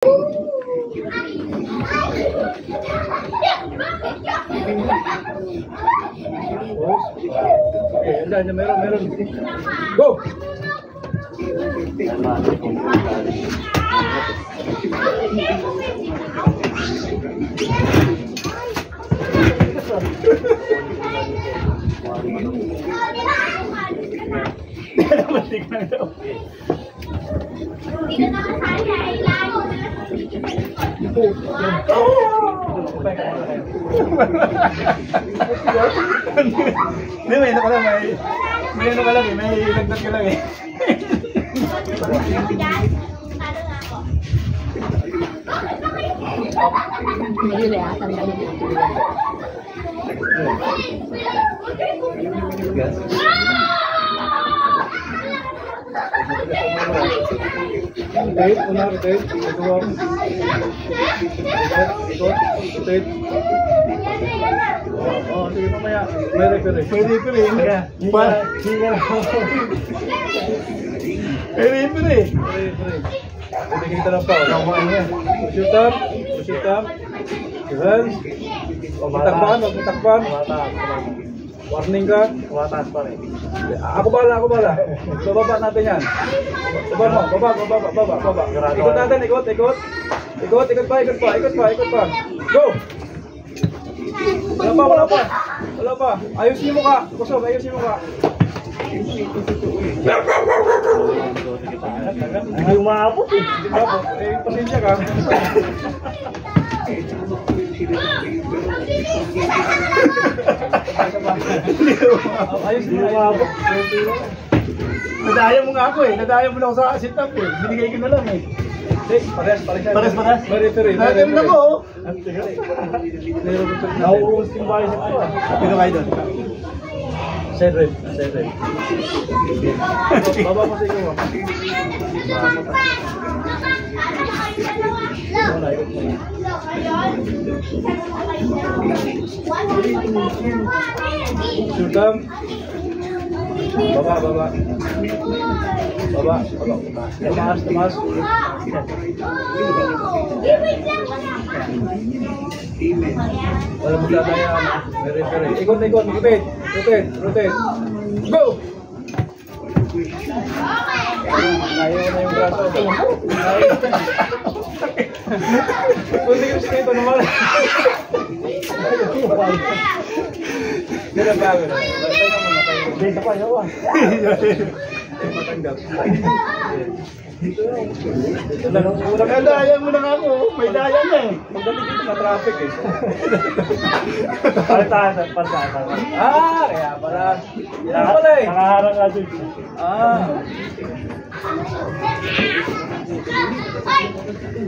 Meron. Go! Hindi, may ano ka lang, may ano ka lang eh, may lagdat ka lang eh. Oh, sige mamaya. May referee. May referee. May referee. Hindi kita ng foul. Shoot up. Yan. Matakpan. Warning ka. Tumataas pa rin. Ako bala. So, baba natin yan. Baba. Ikot natin, ikot. Ikot pa. Go! Wala pa. Ayusin mo ka. Kusog, ayusin mo ka. Hindi umabot eh. Pasensya ka. Ayusin mo umabot. Nadaya mo nga ako eh. Nadaya mo na ako sa sit-up eh. Binigay ko na lang eh. Pares. May referee. Natin na ko. Nauulos yung bahay sa ito ah. Pino kayo doon? Side. Baba mo sa iyo. Shoot. Baba. Tumas. Wala magdadayaan. May referee. Ikot. Rotate. Go! Ayaw na yung braso. Kunti yung skate naman. Hindi na bago na. Hindi pa yawa. Matanggap. Daya mo na ako. May daya na eh. Magdating dito na traffic eh. Palitasan. Kaya pala. Yan pala eh. Nakaharang ka dun.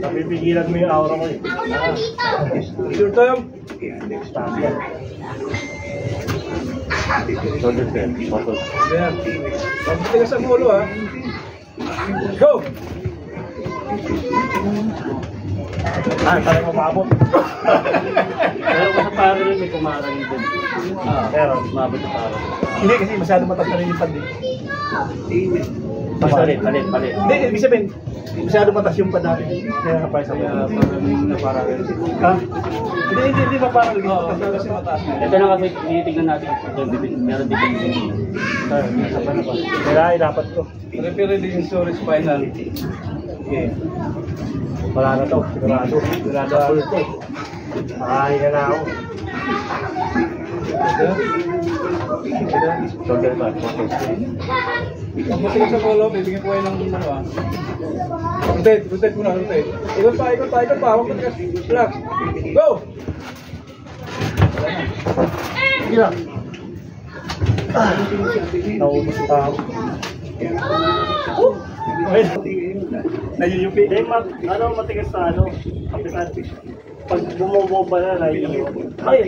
Napipigilan mo yung aura ko eh. Sure time. Shoulder fair. Yan. Pagpitigas ang ulo ha. Go! Talagang mababot. Pero sa parallel may kumarang din. Pero mababot sa parallel. Hindi kasi masyado mataas na rin yung pad eh. Palit. Hindi, ibig sabihin, masyado mataas yung pad natin. Kaya kapay sa parallel. Hindi pa parallel. Kasi mataas na. Ito na kasi tinitignan natin. Meron dito. Nasa pa na ba? Kaya dapat ko. Referee din storage final. Okay. Wala na to. Sigurado ako ito. Makahin na ako. Shoulder pa. Pag matigas sa polo, bibigyan ko kayo ng ano ah. Rotate muna. Ikot pa. Huwag matigas. Relax. Go! Sige lang. Naubos pa ako. Nayuyupi. Ano matigas sa ano? Kapitan. Pag bumubomba na, nayuyupi. Ay!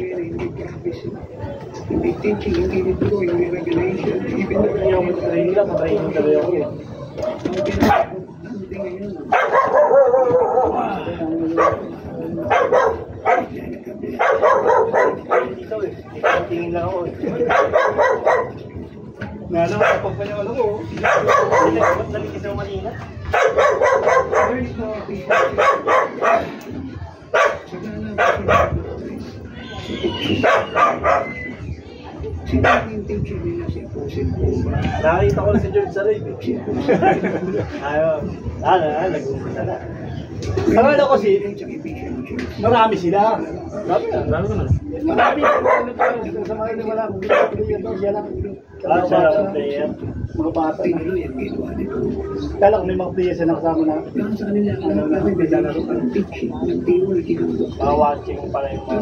Ayaw mo sa rin nila, patayin yung dalawa ko eh. Dito eh. Tingin lang ako eh. Nalo, kapag pa niya alam mo. Ba't nalikisaw manina? Nakita ko na si George sa rave. Ayaw. Nag-umpisa na. Akala ko marami sila. Marami naman. Marami. Sa mga hindi wala akong player doon, siya lang. Siya lang ang player. Mga bata na. Kala ko may mga player siya nakasama na. Watching pala yung mga.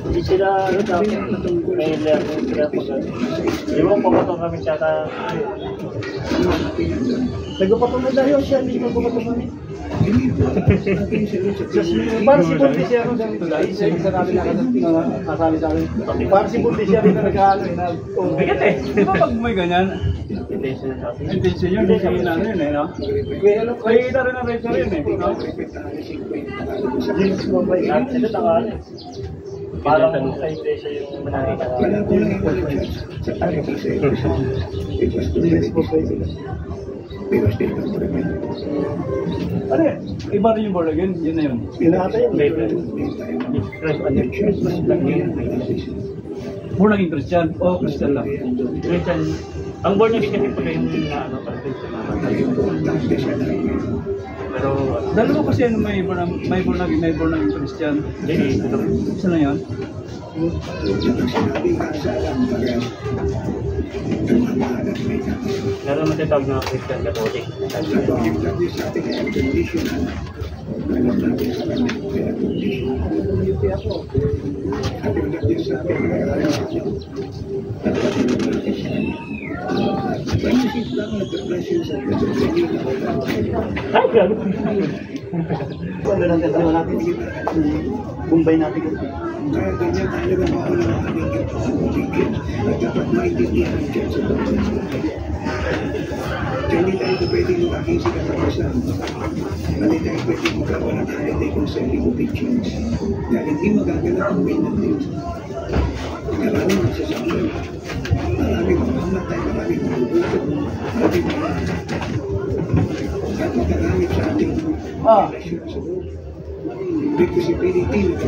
Hindi sila, may level sila pag di mo pagkatong kami siya ka nagpapatong na dahil siya, hindi magpapatong kami. Parang si Bunti siya rin isa namin nakasali sa akin. Parang si Bunti siya rin na nag-ano. Bigat eh. Di ba pag may ganyan? Intention yun. Hindi siya inano yun eh, no? Kaya kita rin ang record yun eh. James Mobile. Sila nakaalis. Parang sa intention yung manakita. James Mobile. Ano yan? Iba rin yung board again? Yun na yun. Yun na ata yun. Born again Christian? O Christian lang? Christian. Ang born again kasi pag yung Christian naman. Pero dalawa kasi ano may born again Christian. Isa na yun? Meron matitawag na Christian Catholic. Ay, grabe. Ano lang kasama natin? Bumbay natin kasi. Kaya ganyan talaga mawala ang ating pagkikit at dapat maintindihan ang dyan sa pagkikit. Kaya hindi tayo pwede mag-aking sa katapasan. Hindi tayo pwede magkawa ng holiday kung sa libo-pictures. Dahil hindi magaganap ang will ng Diyos. Maraming magsasakyan. Maraming mamamatay, maraming magugutom, maraming mamamatay. At magagamit sa ating relasyon sa Diyos. Because si Pilipino